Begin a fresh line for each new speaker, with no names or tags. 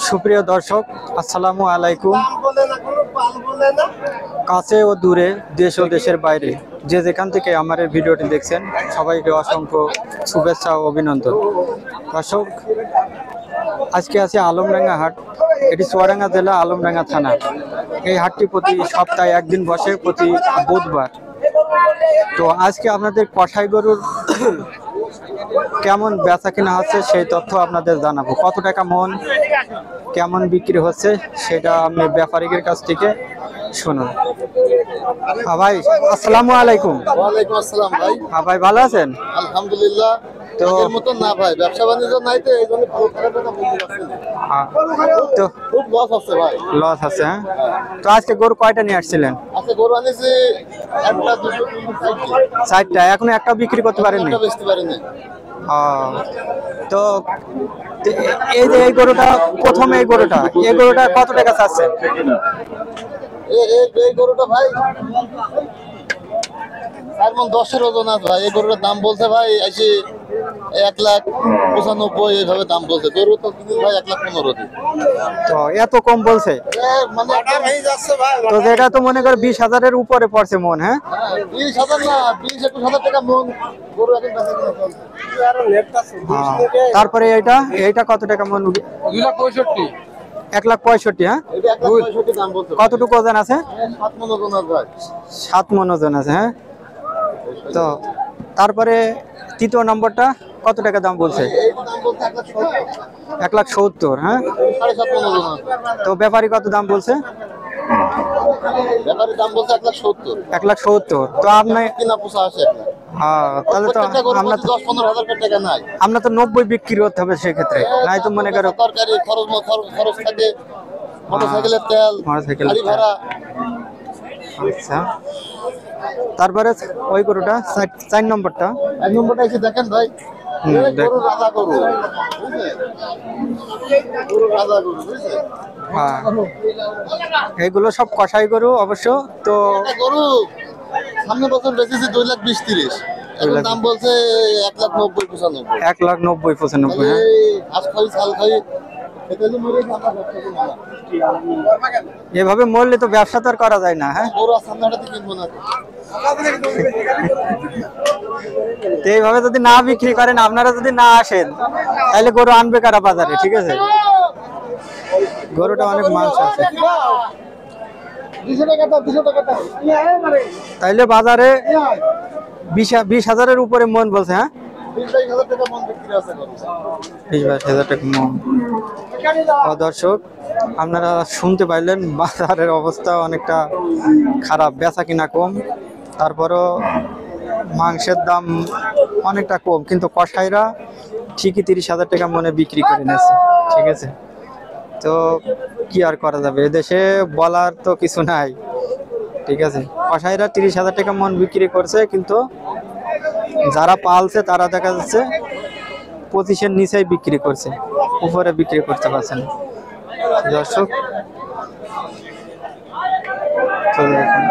সুপ্রিয় দর্শক, আসসালামু আলাইকুম। কাছে ও দূরে, দেশ ও দেশের বাইরে যে যেখান থেকে আমার এই ভিডিওটি দেখছেন, সবাইকে অসংখ্য শুভেচ্ছা ও অভিনন্দন। দর্শক, আজকে আছি আলমডাঙ্গা হাট। এটি চুয়াডাঙ্গা জেলা, আলমডাঙ্গা থানা। এই হাটটি প্রতি সপ্তাহে একদিন বসে, প্রতি বুধবার। তো আজকে আপনাদের কষাই গরুর কেমন বেচা কিনা হচ্ছে সেই তথ্য আপনাদের জানাবো। কত টাকা মন, কেমন বিক্রি হচ্ছে সেটা আপনি ব্যাপারীদের কাছ থেকে শুনুন। ভাই, আসসালামু আলাইকুম।
ওয়ালাইকুম আসসালাম ভাই।
ভাই ভালো আছেন?
আলহামদুলিল্লাহ। তো এর মতন না ভাই, ব্যবসা বাণিজ্য নাই তো এইজন্য ভালো খারাপ কথা বলতে পারছি না।
তো
খুব লস আছে ভাই।
লস আছে, হ্যাঁ। তো আজকে গরু কয়টা নিয়ে আসছিলেন?
আজকে গরু আনিছি একটা, দুটো, তিনটে,
চারটা। এখনো একটা বিক্রি করতে পারেননি?
একটা বেচতে পারিনি।
তো এই যে এই গরুটা, প্রথমে এই গরুটা কত টাকা চাচ্ছেন?
এই গরুটা ভাই 4 মণ 10-এর ওজন আছে ভাই। এই গরুটার দাম বলছে ভাই আসি 1,95,000 এইভাবে দাম বলছে। গরু তো কিনে ভাই 1,15,000।
তো এত কম বলছে?
মানে
তো যেটা তো মনে করে 20,000-এর উপরে পড়ছে মন। হ্যাঁ,
20,000 না, 20-21,000 টাকা মন গরু এখন বেচা কিনা চলছে।
তারপরে এইটা কত টাকা মন?
2,65,000।
1,65,000। হ্যাঁ,
1,65,000 দাম বলছে।
কতটুকু ওজন আছে?
7 মণ ওজন আছে ভাই।
7 মণ ওজন আছে, হ্যাঁ। তো তারপরে তৃতীয় নম্বরটা কত টাকা দাম বলছে?
এইটা দাম বলছে 1,70,000।
1,70,000। হ্যাঁ,
7.5 মণ ওজন আছে।
তো ব্যাপারী কত দাম বলছে?
ব্যাপারীর দাম বলছে 1,70,000।
1,70,000। তো আপনি
কিনা পোষা আছে একটা।
তাহলে তো আমরা
10-15,000 টাকা নাই।
আমরা তো 90 বিক্রি করতে হবে সেক্ষেত্রে, নাই তো মনে করো
তরকারি খরচ থাকে, মোটরসাইকেলের তেল, গাড়ি ভাড়া।
আচ্ছা, তারপরে ওই গরুটা 4 নম্বরটা।
1 নম্বরটা এসে দেখেন ভাই। গরু রাজা গরু, গরু রাজা গরু, বুঝছেন?
হ্যাঁ, এইগুলো সব কষাই গরু অবশ্য। তো
গরু সামনে বছর বেচেছি 2,20,30। এখন দাম বলছে 1,90,95।
1,90,95। হ্যাঁ,
ঘাস খাই, ছাল খাই,
এভাবে মরলে তো ব্যবসা তো আর করা যায় না। হ্যাঁ,
গরু সামনেটাতে কিনবো না।
তো এইভাবে যদি না বিক্রি করেন, আপনারা যদি না আসেন, তাহলে গরু আনবে কারা বাজারে? ঠিক আছে, গরুটা অনেক মাংস আছে।
200 টাকা।
তাইলে বাজারে 20,000-এর উপরে মন বলছে। হ্যাঁ,
20,000 টাকা মন বিক্রি আছে গরু।
20,000 টাকা মন। দর্শক, আপনারা শুনতে পাইলেন, বাজারের অবস্থা অনেকটা খারাপ, বেচা কিনা কম। তারপরও মাংসের দাম অনেকটা কম, কিন্তু কষাইরা ঠিকই 30,000 টাকা মনে বিক্রি করে নিয়েছে। ঠিক আছে, তো কি আর করা যাবে, এদেশে বলার তো কিছু নাই। ঠিক আছে, কষাইরা 30,000 টাকা মন বিক্রি করছে, কিন্তু যারা পালছে তারা দেখা যাচ্ছে 25-এর নিচেই বিক্রি করছে, উপরে বিক্রি করতে পারছে না। দর্শক, চলে দেখুন।